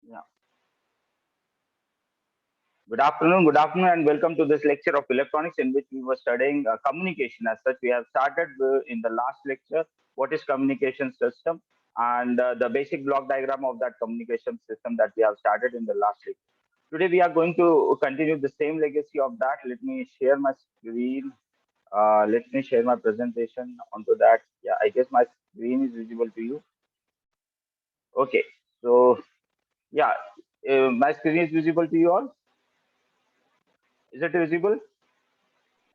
Yeah. Good afternoon, and welcome to this lecture of electronics in which we were studying communication. As such, we have started in the last lecture what is communication system and the basic block diagram of that communication system that we have started in the last lecture. Today, we are going to continue the same legacy of that. Let me share my screen. Let me share my presentation onto that. Yeah, I guess my screen is visible to you. Okay, so yeah, my screen is visible to you all. Is it visible?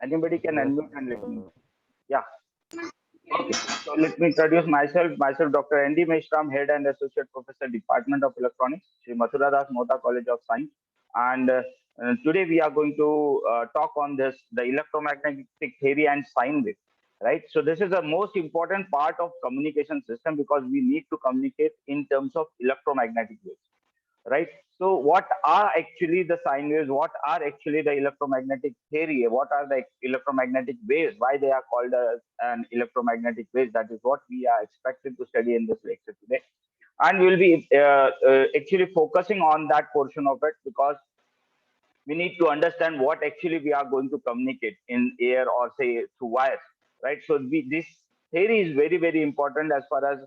Anybody can Yes, unmute and let me know. Yeah. Okay. So let me introduce myself. Myself, Dr. N.D. Meshram, Head and Associate Professor, Department of Electronics, Sri Mathura Das Mota College of Science. And today we are going to talk on this, the electromagnetic theory and sine wave. Right. So this is the most important part of communication system because we need to communicate in terms of electromagnetic waves, right? So, what are actually the sine waves? What are actually the electromagnetic theory? What are the electromagnetic waves? Why they are called as an electromagnetic waves? That is what we are expected to study in this lecture today, and we'll be actually focusing on that portion of it because we need to understand what actually we are going to communicate in air or say through wires, right? So this theory is very very important as far as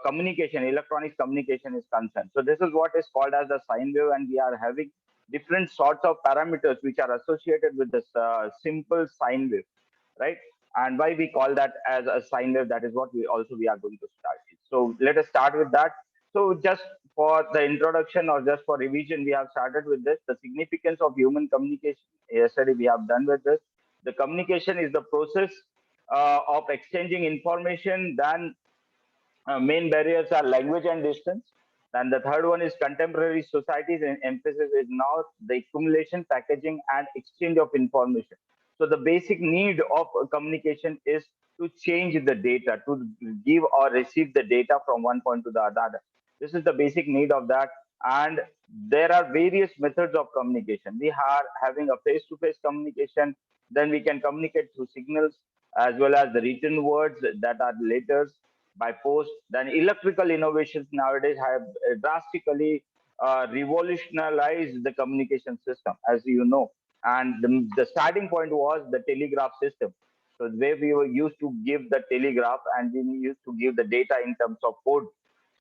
communication, electronics communication is concerned. So this is what is called as the sine wave, and we are having different sorts of parameters which are associated with this simple sine wave, right? And why we call that as a sine wave, that is what we are going to start with. So let us start with that. So just for the introduction or just for revision, we have started with this, the significance of human communication. Yesterday we have done with this. The communication is the process of exchanging information. Then main barriers are language and distance. And the third one is contemporary societies, and emphasis is now the accumulation, packaging, and exchange of information. So the basic need of communication is to change the data, to give or receive the data from one point to the other. This is the basic need of that. And there are various methods of communication. We are having a face-to-face communication. Then we can communicate through signals as well as the written words that are letters by post. Then electrical innovations nowadays have drastically revolutionized the communication system, as you know. And the starting point was the telegraph system. So where we were used to give the telegraph and we used to give the data in terms of code.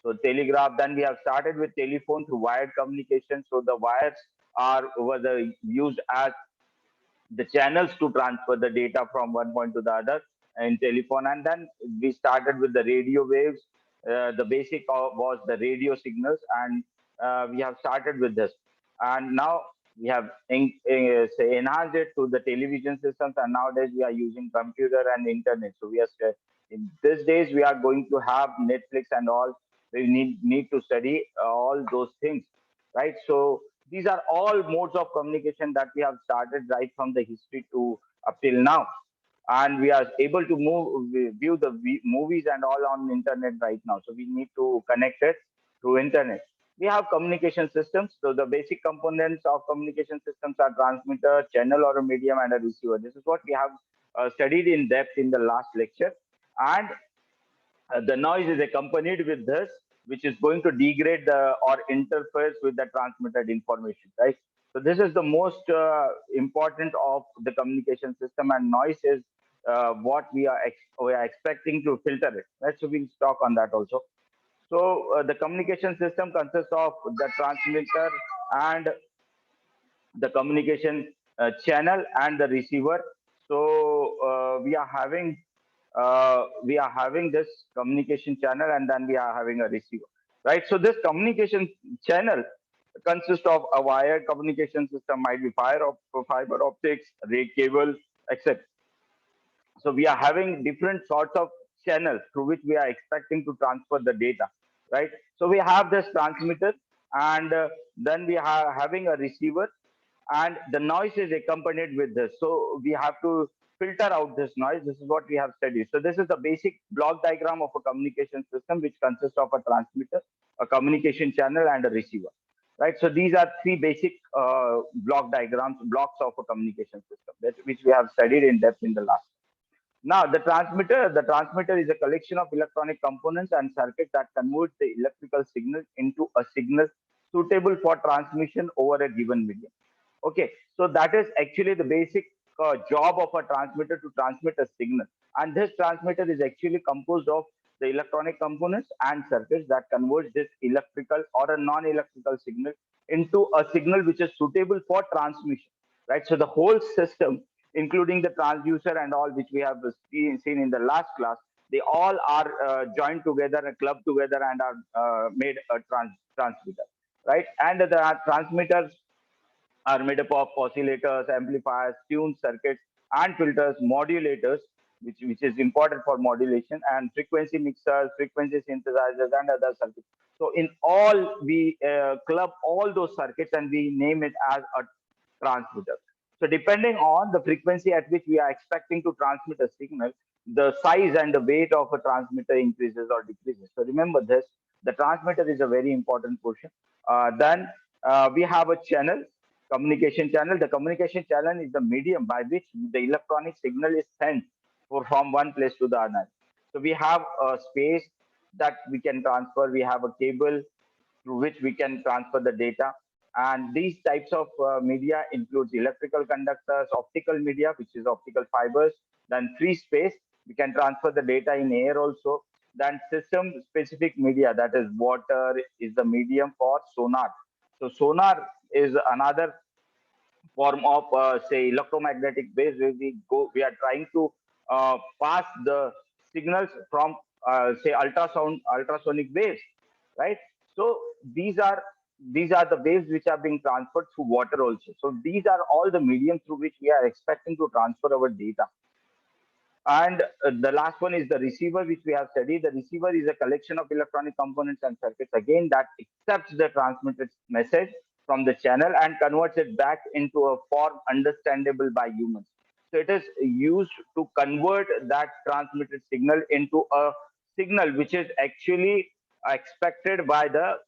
So telegraph. Then we have started with telephone through wired communication. So the wires are were used as the channels to transfer the data from one point to the other in telephone. And then we started with the radio waves. The basic was the radio signals, and we have started with this. And now we have say enhanced it to the television systems, and nowadays we are using computer and internet. So we are in these days we are going to have Netflix and all. We need to study all those things, right? So these are all modes of communication that we have started right from the history to up till now, and we are able to view the movies and all on internet right now. So we need to connect it through internet. We have communication systems. So the basic components of communication systems are transmitter, channel or a medium, and a receiver. This is what we have studied in depth in the last lecture. And the noise is accompanied with this, which is going to degrade or interferes with the transmitted information, right? So this is the most important of the communication system, and noise is what we are expecting to filter it. Right? So we'll talk on that also. So the communication system consists of the transmitter and the communication channel and the receiver. So we are having this communication channel, and then we are having a receiver, right? So this communication channel consists of a wired communication system, might be fiber optics, ray cable, etc. So we are having different sorts of channels through which we are expecting to transfer the data, right? So we have this transmitter, and then we are having a receiver, and the noise is accompanied with this. So we have to filter out this noise. This is what we have studied. So this is the basic block diagram of a communication system, which consists of a transmitter, a communication channel, and a receiver. Right. So these are three basic blocks of a communication system, which we have studied in depth in the last. Now, the transmitter is a collection of electronic components and circuits that convert the electrical signal into a signal suitable for transmission over a given medium. Okay, so that is actually the basic job of a transmitter, to transmit a signal. And this transmitter is actually composed of the electronic components and circuits that converts this electrical or a non-electrical signal into a signal which is suitable for transmission, right? So the whole system, including the transducer and all, which we have seen in the last class, they all are joined together and clubbed together and are made a transmitter, right? And the transmitters are made up of oscillators, amplifiers, tuned circuits, and filters, modulators, which is important for modulation, and frequency mixers, frequency synthesizers, and other circuits. So in all, we club all those circuits and we name it as a transmitter. So depending on the frequency at which we are expecting to transmit a signal, the size and the weight of a transmitter increases or decreases. So remember this, the transmitter is a very important portion. Then we have a channel, communication channel. The communication channel is the medium by which the electronic signal is sent from one place to the other. So we have a space that we can transfer. We have a cable through which we can transfer the data. And these types of media includes electrical conductors, optical media, which is optical fibers, then free space. We can transfer the data in air also. Then system specific media, that is water is the medium for sonar. So sonar is another form of say electromagnetic waves where we are trying to pass the signals from say ultrasonic waves, right? So these are these are the waves which are being transferred through water also. So these are all the medium through which we are expecting to transfer our data. And the last one is the receiver, which we have studied. The receiver is a collection of electronic components and circuits, again, that accepts the transmitted message from the channel and converts it back into a form understandable by humans. So it is used to convert that transmitted signal into a signal which is actually expected by the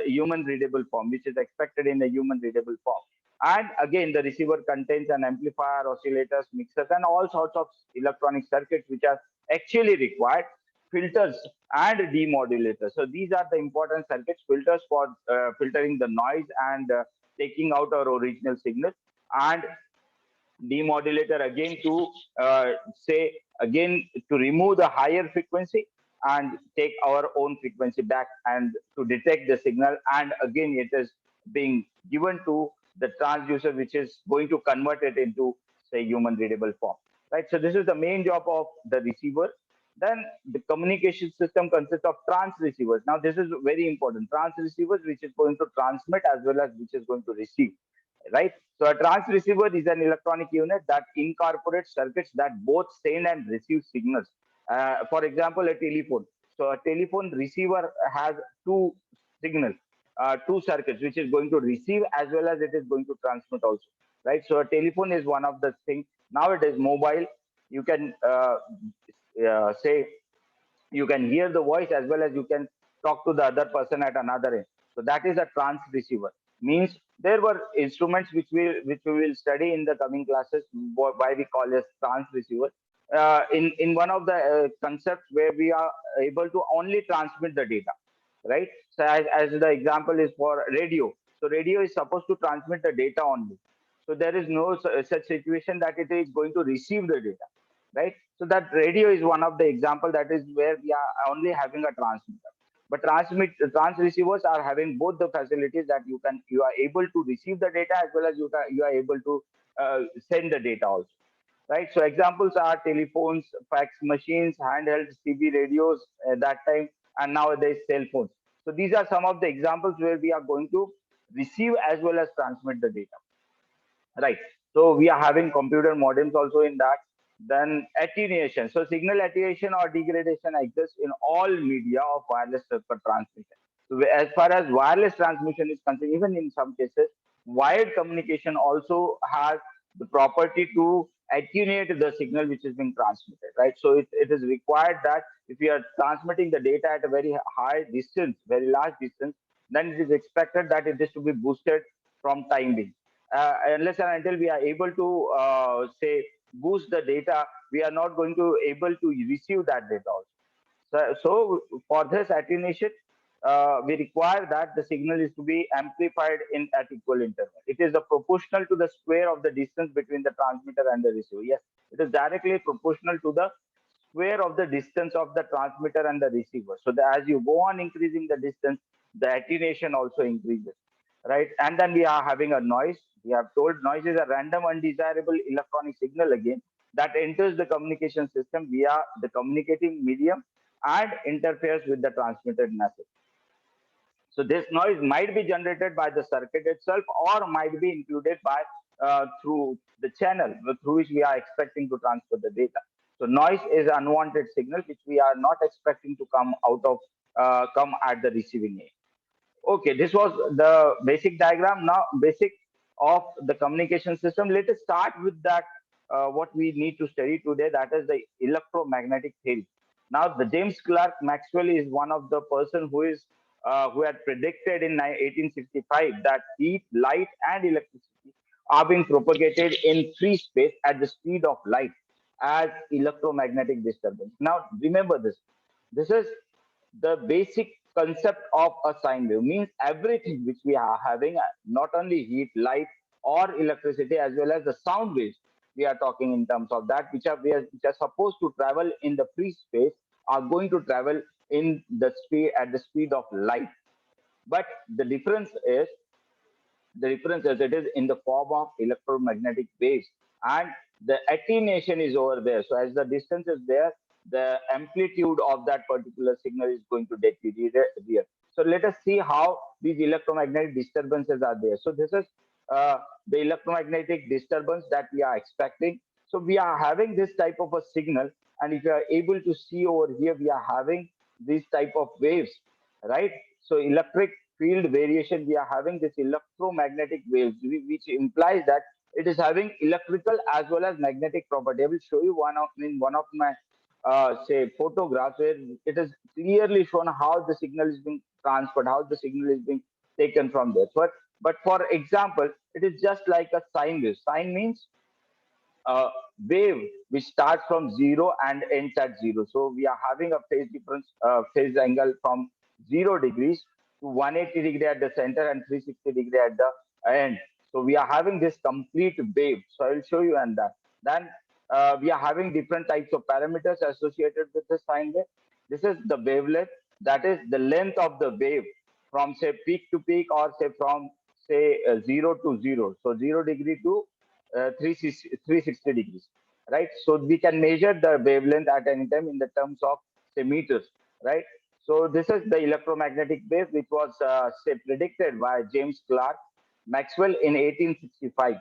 human readable form, which is expected in a human readable form. And again, the receiver contains an amplifier, oscillators, mixers, and all sorts of electronic circuits which are actually required, filters and demodulators. So these are the important circuits, filters for filtering the noise and taking out our original signal, and demodulator again to say again to remove the higher frequency and take our own frequency back and to detect the signal, and again it is being given to the transducer which is going to convert it into say human readable form, right? So this is the main job of the receiver. Then the communication system consists of trans receivers. Now this is very important, trans receivers which is going to transmit as well as which is going to receive, right? So a trans receiver is an electronic unit that incorporates circuits that both send and receive signals. For example, a telephone. So a telephone receiver has two signals, two circuits, which is going to receive as well as it is going to transmit also, right? So a telephone is one of the things. Now it is mobile. You can say you can hear the voice as well as you can talk to the other person at another end. So that is a trans receiver. Means there were instruments which we will study in the coming classes, why we call as trans receiver. In one of the concepts where we are able to only transmit the data, right? So as the example is for radio. So radio is supposed to transmit the data only. So there is no such situation that it is going to receive the data, right? So that radio is one of the example that is where we are only having a transmitter. But trans receivers are having both the facilities that you are able to receive the data as well as you are able to send the data also, right? So examples are telephones, fax machines, handheld CB radios at that time, and nowadays cell phones. So these are some of the examples where we are going to receive as well as transmit the data, right? So we are having computer modems also in that. Then attenuation. So signal attenuation or degradation exists in all media of wireless transmission. So as far as wireless transmission is concerned, even in some cases, wired communication also has the property to attenuate the signal which is being transmitted, right? So it is required that if you are transmitting the data at a very high distance, very large distance, then it is expected that it is to be boosted from time being. Unless and until we are able to say boost the data, we are not going to able to receive that data also. So for this attenuation, we require that the signal is to be amplified in at equal interval. It is the proportional to the square of the distance between the transmitter and the receiver. Yes, it is directly proportional to the square of the distance of the transmitter and the receiver. So as you go on increasing the distance, the attenuation also increases, right? And then we are having a noise. We have told noise is a random undesirable electronic signal again that enters the communication system via the communicating medium and interferes with the transmitted message. So this noise might be generated by the circuit itself or might be included by through the channel through which we are expecting to transfer the data. So noise is unwanted signal which we are not expecting to come out of come at the receiving end. Okay, this was the basic diagram. Now, basic of the communication system. Let us start with that. What we need to study today, that is the electromagnetic theory. Now, the James Clerk Maxwell is one of the person who had predicted in 1865 that heat, light, and electricity are being propagated in free space at the speed of light as electromagnetic disturbance. Now, remember this. This is the basic concept of a sine wave, means everything which we are having, not only heat, light, or electricity, as well as the sound waves we are talking in terms of that, which are supposed to travel in the free space, are going to travel in the speed at the speed of light. But the difference is it is in the form of electromagnetic waves, and the attenuation is over there. So as the distance is there, the amplitude of that particular signal is going to deteriorate. So let us see how these electromagnetic disturbances are there. So this is the electromagnetic disturbance that we are expecting. So we are having this type of a signal, and if you are able to see over here, we are having these type of waves, right? So electric field variation, we are having this electromagnetic waves, which implies that it is having electrical as well as magnetic property. I will show you one of my say photographs where it is clearly shown how the signal is being transferred, how the signal is being taken from there. But for example, it is just like a sine wave. Sine means a wave which starts from zero and ends at zero. So we are having a phase difference, phase angle from 0 degrees to 180 degree at the center and 360 degree at the end. So we are having this complete wave. So I will show you and that. Then we are having different types of parameters associated with the sine wave. This is the wavelength, that is the length of the wave from say peak to peak, or say from say 0 to 0. So 0 degree to 360 degrees, right? So we can measure the wavelength at any time in the terms of say meters, right? So this is the electromagnetic wave which was say predicted by James Clerk Maxwell in 1865.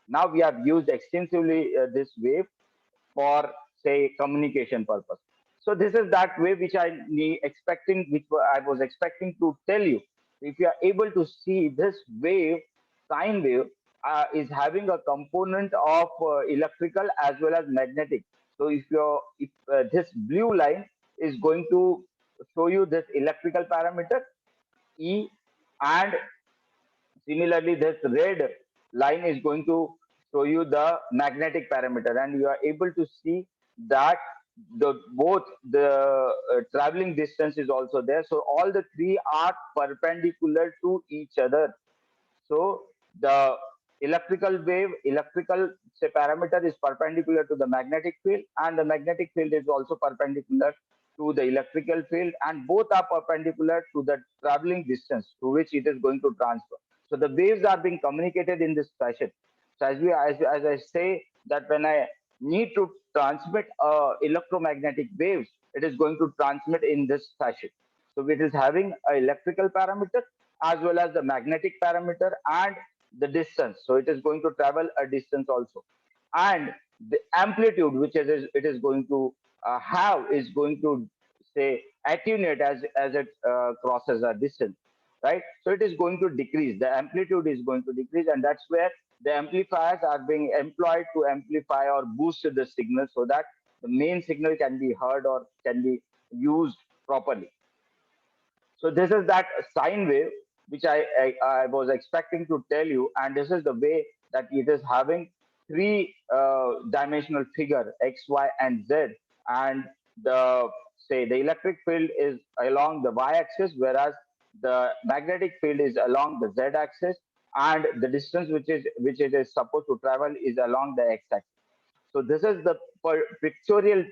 Now we have used extensively this wave for say communication purpose. So this is that way which which I was expecting to tell you. If you are able to see this wave, sine wave, is having a component of electrical as well as magnetic. So if this blue line is going to show you this electrical parameter E, and similarly, this red line is going to show you the magnetic parameter, and you are able to see that the both the traveling distance is also there. So all the three are perpendicular to each other. So the electrical say parameter is perpendicular to the magnetic field, and the magnetic field is also perpendicular to the electrical field, and both are perpendicular to the traveling distance through which it is going to transfer. So the waves are being communicated in this fashion. So as I say that when I need to transmit electromagnetic waves, it is going to transmit in this fashion. So it is having an electrical parameter as well as the magnetic parameter and the distance. So it is going to travel a distance also. And the amplitude which it is going to have is going to say attenuate as it crosses a distance, right? So it is going to decrease. The amplitude is going to decrease, and that's where the amplifiers are being employed to amplify or boost the signal so that the main signal can be heard or can be used properly. So this is that sine wave which I was expecting to tell you, and this is the way that it is having three dimensional figure x, y, and z, and the say the electric field is along the y-axis, whereas the magnetic field is along the z-axis, and the distance which it is supposed to travel is along the x-axis. So this is the pictorial,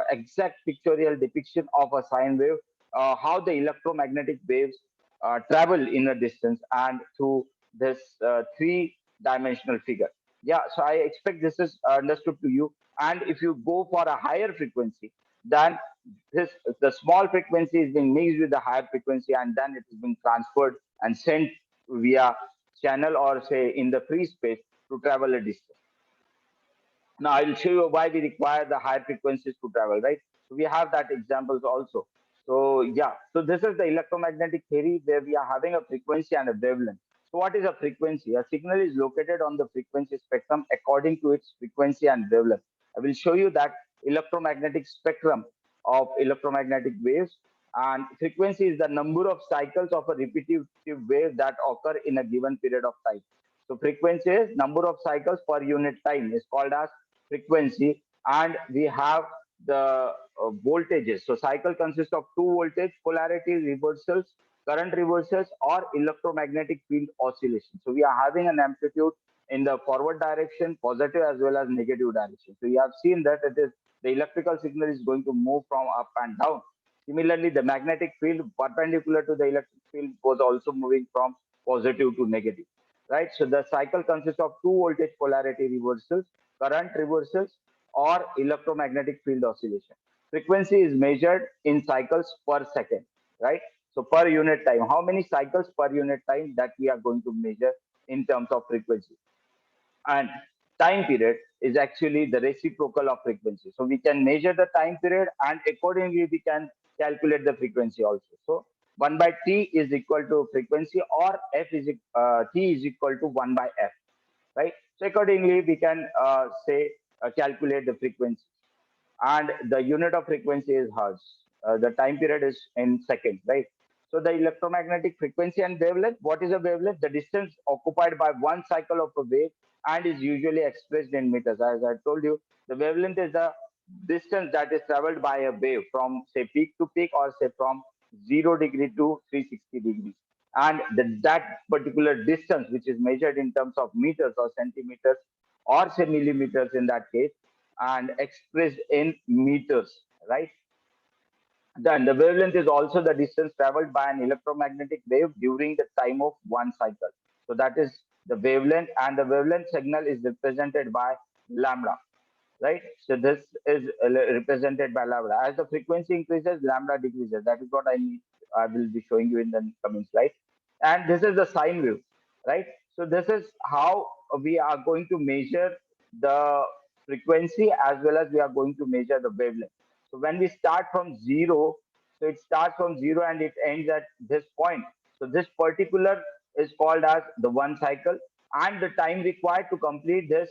exact pictorial depiction of a sine wave, how the electromagnetic waves travel in a distance and through this three-dimensional figure. Yeah, so I expect this is understood to you. And if you go for a higher frequency, then this the small frequency is being mixed with the higher frequency, and then it is being transferred and sent via channel or say in the free space to travel a distance. Now I'll show you why we require the higher frequencies to travel, right? So we have that examples also. So yeah, so this is the electromagnetic theory where we are having a frequency and a wavelength. So what is a frequency? A signal is located on the frequency spectrum according to its frequency and wavelength. I will show you that electromagnetic spectrum of electromagnetic waves, and frequency is the number of cycles of a repetitive wave that occur in a given period of time. So frequency is number of cycles per unit time is called as frequency. And we have the voltages. So cycle consists of two voltage polarity reversals, current reversals, or electromagnetic field oscillation. So we are having an amplitude in the forward direction, positive as well as negative direction. So you have seen that it is the electrical signal is going to move from up and down. Similarly, the magnetic field perpendicular to the electric field was also moving from positive to negative, right? So the cycle consists of two voltage polarity reversals, current reversals, or electromagnetic field oscillation. Frequency is measured in cycles per second, right? So per unit time, how many cycles per unit time that we are going to measure in terms of frequency. And time period is actually the reciprocal of frequency. So we can measure the time period, and accordingly we can calculate the frequency also. So 1 by t is equal to frequency, or t is equal to 1 by f, right? So accordingly, we can say calculate the frequency, and the unit of frequency is hertz. The time period is in seconds, right? So the electromagnetic frequency and wavelength. What is a wavelength? The distance occupied by one cycle of a wave and is usually expressed in meters. As I told you, the wavelength is the distance that is traveled by a wave from say peak to peak, or say from 0 degree to 360 degrees. And that particular distance, which is measured in terms of meters or centimeters or say millimeters in that case, and expressed in meters, right? Then the wavelength is also the distance traveled by an electromagnetic wave during the time of one cycle. So that is the wavelength, and the wavelength signal is represented by lambda, right? So this is represented by lambda. As the frequency increases, lambda decreases. That is what I will be showing you in the coming slide. And this is the sine wave, right? So this is how we are going to measure the frequency as well as we are going to measure the wavelength. So when we start from zero, so it starts from zero and it ends at this point. So this particular is called as the one cycle, and the time required to complete this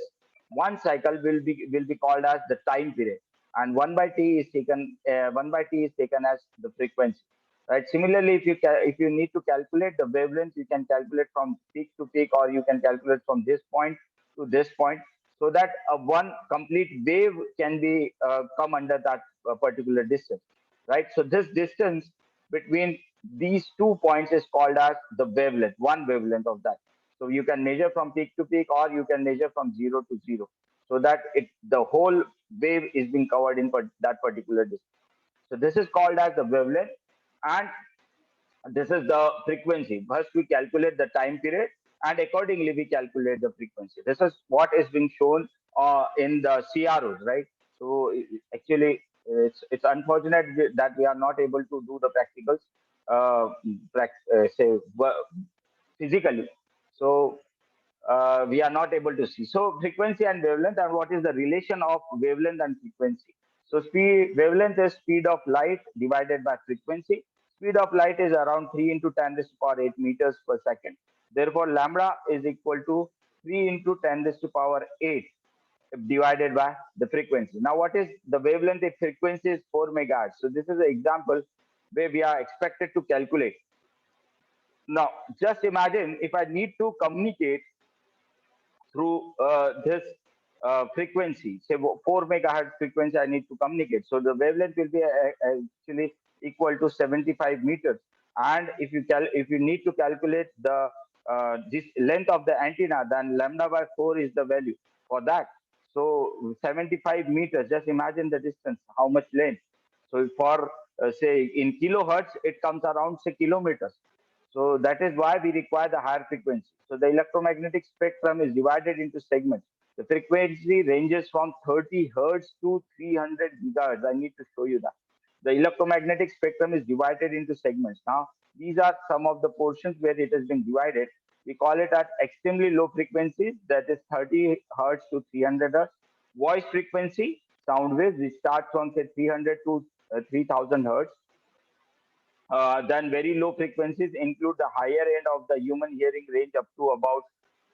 one cycle will be called as the time period. And 1 by t is taken 1 by t is taken as the frequency, right? Similarly, if you need to calculate the wavelength, you can calculate from peak to peak, or you can calculate from this point to this point, so that one complete wave can be come under that particular distance, right? So this distance between these 2 points is called as the wavelength, one wavelength of that. So you can measure from peak to peak, or you can measure from zero to zero, so that the whole wave is being covered in that particular distance. So this is called as the wavelength, and this is the frequency. First, we calculate the time period, and accordingly we calculate the frequency. This is what is being shown in the CROs, right? So actually, it's unfortunate that we are not able to do the practicals, say physically. So we are not able to see. So frequency and wavelength, and what is the relation of wavelength and frequency? So wavelength is speed of light divided by frequency. Speed of light is around 3 into 10 raised to power 8 meters per second. Therefore, lambda is equal to 3 into 10 raised to power 8 divided by the frequency. Now, what is the wavelength if frequency is 4 megahertz? So this is an example where we are expected to calculate. Now, just imagine if I need to communicate through this frequency, say 4 megahertz frequency, I need to communicate. So the wavelength will be actually equal to 75 meters. And if you need to calculate the this length of the antenna, then lambda by 4 is the value for that. So 75 meters, just imagine the distance, how much length. So for say in kilohertz, it comes around say kilometers. So that is why we require the higher frequency. So the electromagnetic spectrum is divided into segments. The frequency ranges from 30 hertz to 300 gigahertz. I need to show you that. The electromagnetic spectrum is divided into segments. Now, these are some of the portions where it has been divided. We call it at extremely low frequencies, that is 30 hertz to 300 hertz. Voice frequency, sound waves, which start from say 300 to 3000 hertz. Then very low frequencies include the higher end of the human hearing range up to about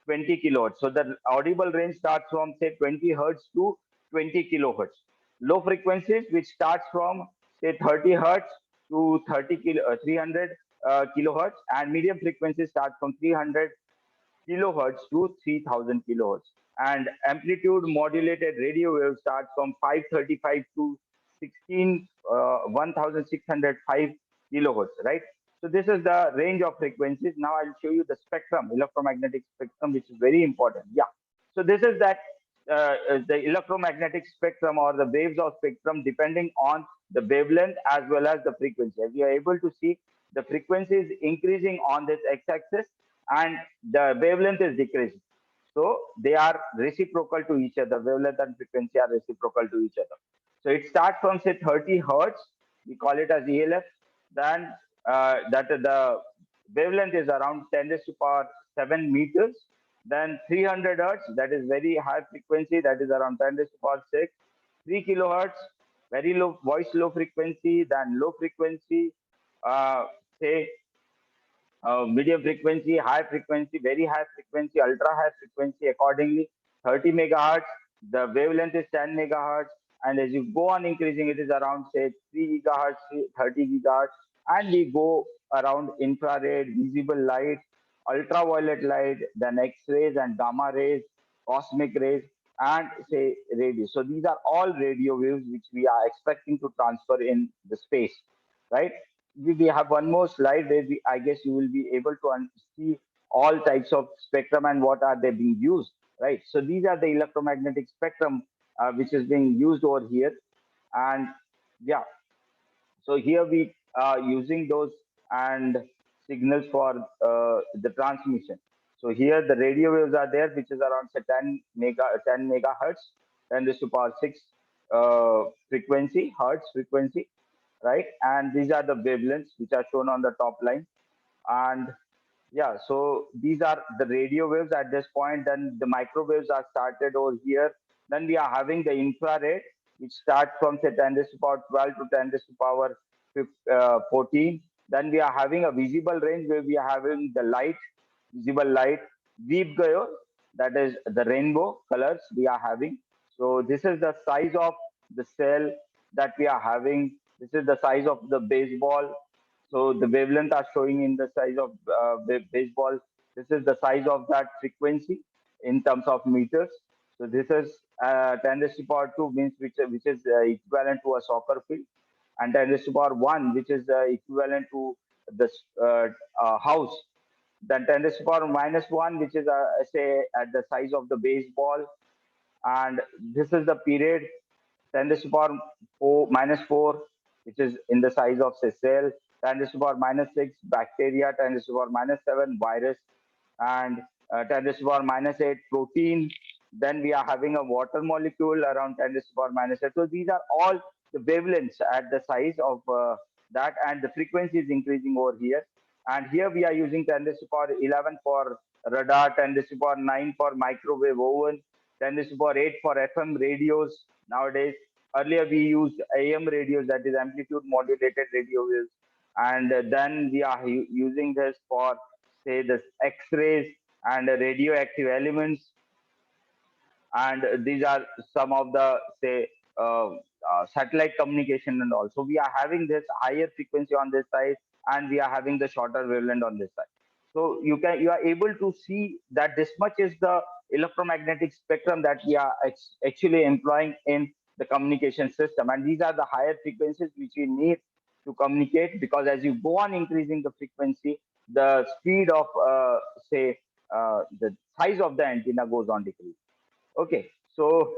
20 kilohertz. So the audible range starts from say 20 hertz to 20 kilohertz. Low frequencies which starts from say 30 hertz to 300 kilohertz, and medium frequencies start from 300 kilohertz to 3000 kilohertz. And amplitude modulated radio waves start from 535 to 1605 kilohertz, right? So this is the range of frequencies. Now I'll show you the spectrum, electromagnetic spectrum, which is very important. Yeah. So this is that the electromagnetic spectrum or the waves of spectrum depending on the wavelength as well as the frequency. As you are able to see, the frequency is increasing on this x-axis and the wavelength is decreasing. So they are reciprocal to each other. Wavelength and frequency are reciprocal to each other. So it starts from say 30 hertz. We call it as ELF. Then that the wavelength is around 10 raised to power 7 meters. Then 300 hertz, that is very high frequency, that is around 10 raised to power 6. 3 kilohertz, very low voice, low frequency. Then low frequency, say medium frequency, high frequency, very high frequency, ultra high frequency accordingly. 30 megahertz, the wavelength is 10 megahertz. And as you go on increasing, it is around say 3 gigahertz, 30 gigahertz. And we go around infrared, visible light, ultraviolet light, then X-rays and gamma rays, cosmic rays, and say radio. So these are all radio waves which we are expecting to transfer in the space, right? We have one more slide where I guess you will be able to see all types of spectrum and what are they being used, right? So these are the electromagnetic spectrum which is being used over here. And yeah, so here we are using those and signals for the transmission. So here the radio waves are there, which is around say 10 megahertz, 10 raised to power 6 frequency, hertz frequency, right? And these are the wavelengths which are shown on the top line. And yeah, so these are the radio waves at this point. Then the microwaves are started over here. Then we are having the infrared, which starts from say 10 raised to power 12 to 10 raised to power 14. Then we are having a visible range where we are having the light, visible light, deep gayor, that is the rainbow colors we are having. So this is the size of the cell that we are having. This is the size of the baseball. So the wavelength are showing in the size of baseball. This is the size of that frequency in terms of meters. So this is 10 raised to power 2 means which is equivalent to a soccer field, and 10 raised to power 1 which is equivalent to the house. Then 10 raised to power minus 1 which is say at the size of the baseball. And this is the period 10 raised to power 4 minus 4, which is in the size of say cell. 10 raised to power minus 6 bacteria. 10 raised to power minus 7 virus. And 10 raised to power minus 8 protein. Then we are having a water molecule around 10 raised to power minus 8. So these are all the wavelengths at the size of that, and the frequency is increasing over here. And here we are using 10 raised to power 11 for radar, 10 raised to power 9 for microwave oven, 10 raised to power 8 for FM radios nowadays. Earlier we used AM radios, that is amplitude modulated radio waves. And then we are using this for say the X-rays and radioactive elements. And these are some of the say satellite communication and all. So we are having this higher frequency on this side, and we are having the shorter wavelength on this side. So you are able to see that this much is the electromagnetic spectrum that we are actually employing in the communication system. And these are the higher frequencies which we need to communicate, because as you go on increasing the frequency, the speed of say the size of the antenna goes on decrease. Okay, so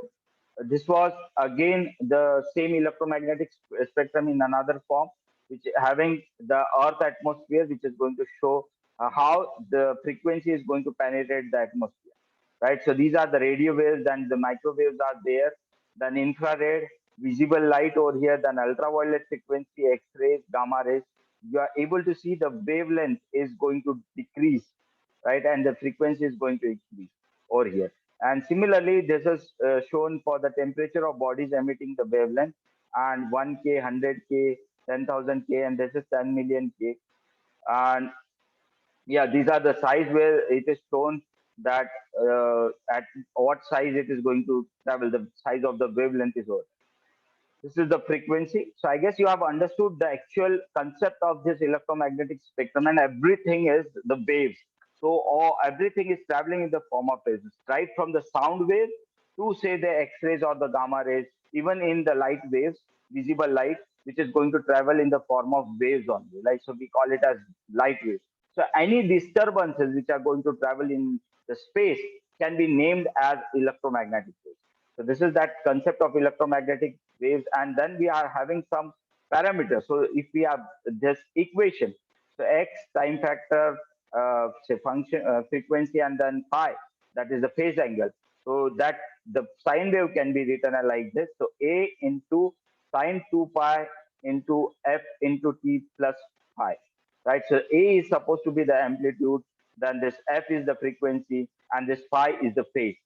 this was again the same electromagnetic spectrum in another form, which having the Earth atmosphere, which is going to show how the frequency is going to penetrate the atmosphere, right? So these are the radio waves, and the microwaves are there, then infrared, visible light over here, then ultraviolet frequency, X-rays, gamma rays. You are able to see the wavelength is going to decrease, right? And the frequency is going to increase over here. And similarly, this is shown for the temperature of bodies emitting the wavelength, and 1K, 100K, 10,000 K, and this is 10 million K. And yeah, these are the size where it is shown that at what size it is going to travel, the size of the wavelength is over. This is the frequency. So I guess you have understood the actual concept of this electromagnetic spectrum, and everything is the waves. So everything is traveling in the form of waves, right from the sound wave to say the X-rays or the gamma rays, even in the light waves, visible light, which is going to travel in the form of waves only. Like, so we call it as light waves. So any disturbances which are going to travel in the space can be named as electromagnetic waves. So this is that concept of electromagnetic waves, and then we are having some parameters. So if we have this equation, so x time factor, say function frequency, and then pi, that is the phase angle. So that the sine wave can be written like this. So a into sine 2 pi into f into t plus pi, right? So a is supposed to be the amplitude, then this f is the frequency, and this pi is the phase,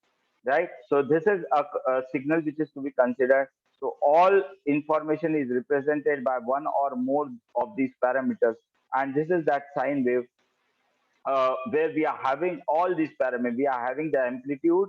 right? So this is a signal which is to be considered. So all information is represented by one or more of these parameters, and this is that sine wave where we are having all these parameters. We are having the amplitude,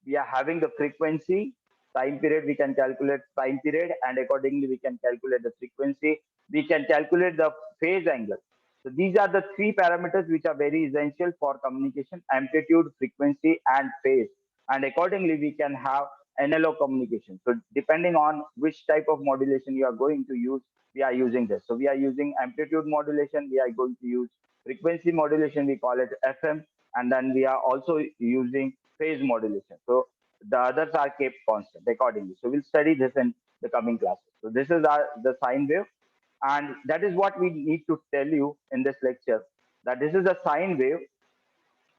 we are having the frequency, time period, we can calculate time period, and accordingly we can calculate the frequency, we can calculate the phase angle. So these are the three parameters which are very essential for communication: amplitude, frequency, and phase. And accordingly we can have analog communication. So depending on which type of modulation you are going to use, we are using this. So we are using amplitude modulation, we are going to use frequency modulation, we call it FM, and then we are also using phase modulation. So the others are kept constant accordingly. So we'll study this in the coming classes. So this is the sine wave, and that is what we need to tell you in this lecture, that this is a sine wave,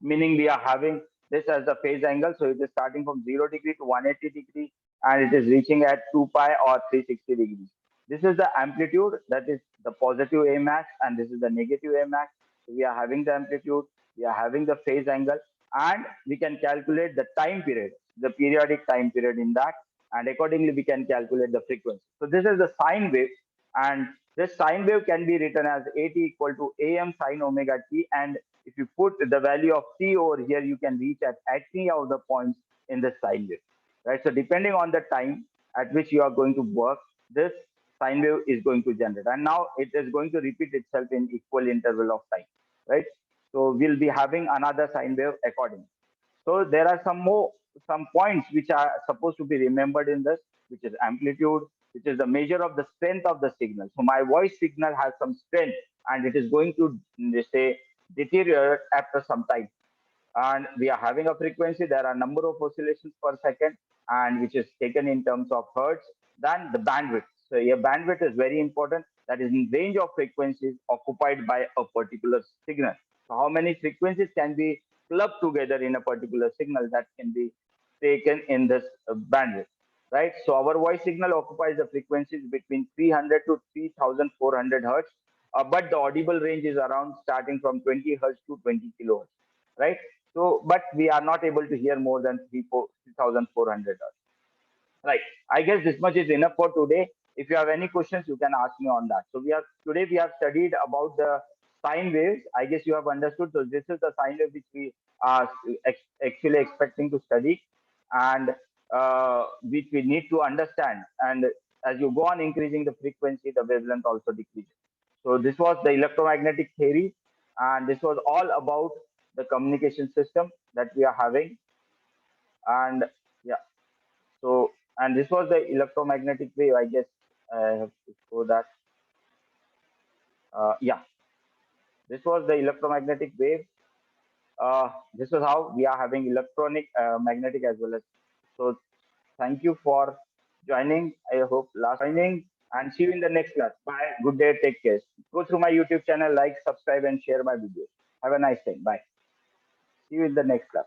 meaning we are having this as the phase angle. So it is starting from 0 degree to 180 degree, and it is reaching at 2 pi or 360 degrees. This is the amplitude, that is the positive A max, and this is the negative A max. So we are having the amplitude, we are having the phase angle, and we can calculate the time period, the periodic time period in that, and accordingly we can calculate the frequency. So this is the sine wave, and this sine wave can be written as at equal to am sine omega t, and if you put the value of t over here, you can reach at any of the points in the sine wave, right? So depending on the time at which you are going to work, this sine wave is going to generate, and now it is going to repeat itself in equal interval of time, right? So we'll be having another sine wave accordingly. So there are some points which are supposed to be remembered in this, which is amplitude, which is the measure of the strength of the signal. So my voice signal has some strength, and it is going to say deteriorate after some time. And we are having a frequency. There are number of oscillations per second, and which is taken in terms of hertz. Then the bandwidth. So your bandwidth is very important. That is in range of frequencies occupied by a particular signal. So how many frequencies can be clubbed together in a particular signal, that can be taken in this bandwidth, right? So our voice signal occupies the frequencies between 300 to 3400 hertz, but the audible range is around starting from 20 hertz to 20 kilohertz, right? So, but we are not able to hear more than 3,400 hertz. Right. I guess this much is enough for today. If you have any questions, you can ask me on that. So today we have studied about the sine waves. I guess you have understood. So this is the sine wave which we are actually expecting to study, and which we need to understand. And as you go on increasing the frequency, the wavelength also decreases. So this was the electromagnetic theory, and this was all about the communication system that we are having. And yeah, so, and this was the electromagnetic wave. I guess I have to show that. Yeah, this was the electromagnetic wave. This is how we are having electronic magnetic as well as. So thank you for joining. I hope last joining and see you in the next class. Bye. Good day. Take care. Go through my YouTube channel, like, subscribe, and share my videos. Have a nice time. Bye. See you in the next class.